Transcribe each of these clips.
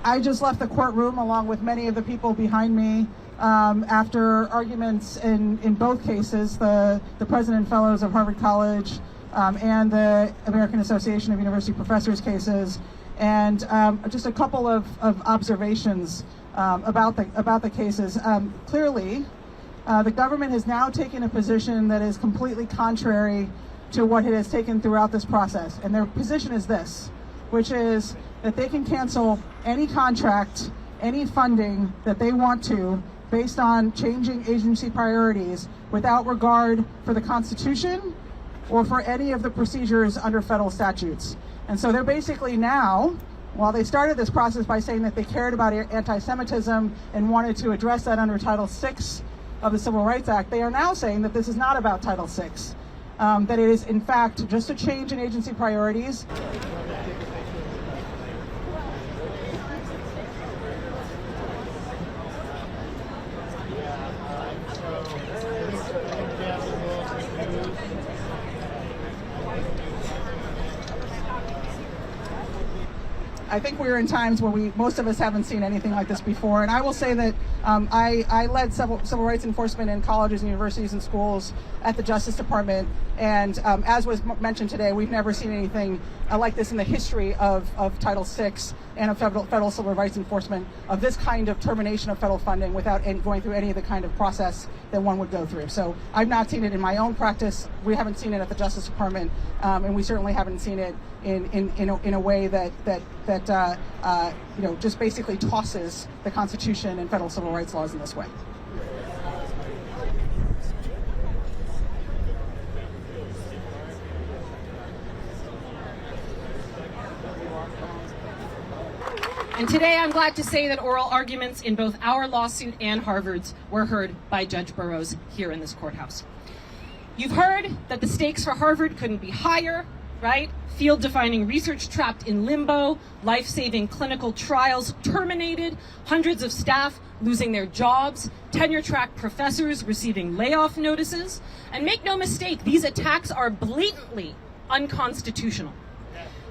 I just left the courtroom along with many of the people behind me after arguments in both cases, the President Fellows of Harvard College and the American Association of University Professors cases, and just a couple of observations about the cases. Clearly, the government has now taken a position that is completely contrary to what it has taken throughout this process, and their position is this, which is that they can cancel any contract, any funding that they want to based on changing agency priorities without regard for the Constitution or for any of the procedures under federal statutes. And so they're basically now, while they started this process by saying that they cared about anti-Semitism and wanted to address that under Title VI of the Civil Rights Act, they are now saying that this is not about Title VI, that it is in fact just a change in agency priorities. I think we're in times where most of us haven't seen anything like this before. And I will say that I led civil rights enforcement in colleges and universities and schools at the Justice Department. And as was mentioned today, we've never seen anything like this in the history of Title VI and of federal civil rights enforcement, of this kind of termination of federal funding without going through any of the kind of process that one would go through. So I've not seen it in my own practice. We haven't seen it at the Justice Department, and we certainly haven't seen it in a way that just basically tosses the Constitution and federal civil rights laws in this way. And today I'm glad to say that oral arguments in both our lawsuit and Harvard's were heard by Judge Burroughs here in this courthouse. You've heard that the stakes for Harvard couldn't be higher, right? Field-defining research trapped in limbo, life-saving clinical trials terminated, hundreds of staff losing their jobs, tenure-track professors receiving layoff notices. And make no mistake, these attacks are blatantly unconstitutional.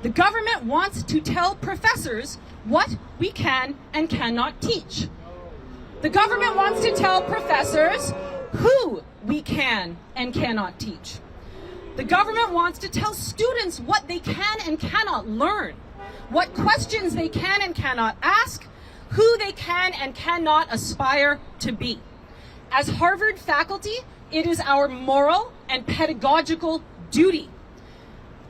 The government wants to tell professors what we can and cannot teach. The government wants to tell professors who we can and cannot teach. The government wants to tell students what they can and cannot learn, what questions they can and cannot ask, who they can and cannot aspire to be. As Harvard faculty, it is our moral and pedagogical duty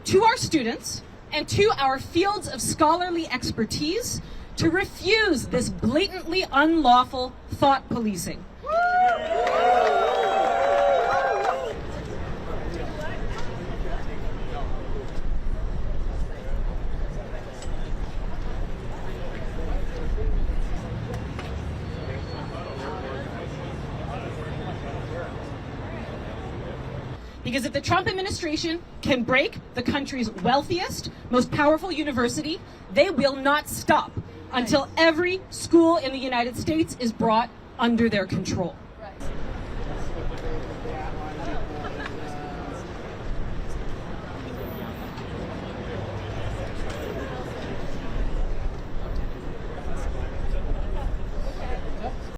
to our students and to our fields of scholarly expertise to refuse this blatantly unlawful thought policing. Because if the Trump administration can break the country's wealthiest, most powerful university, they will not stop until every school in the United States is brought under their control.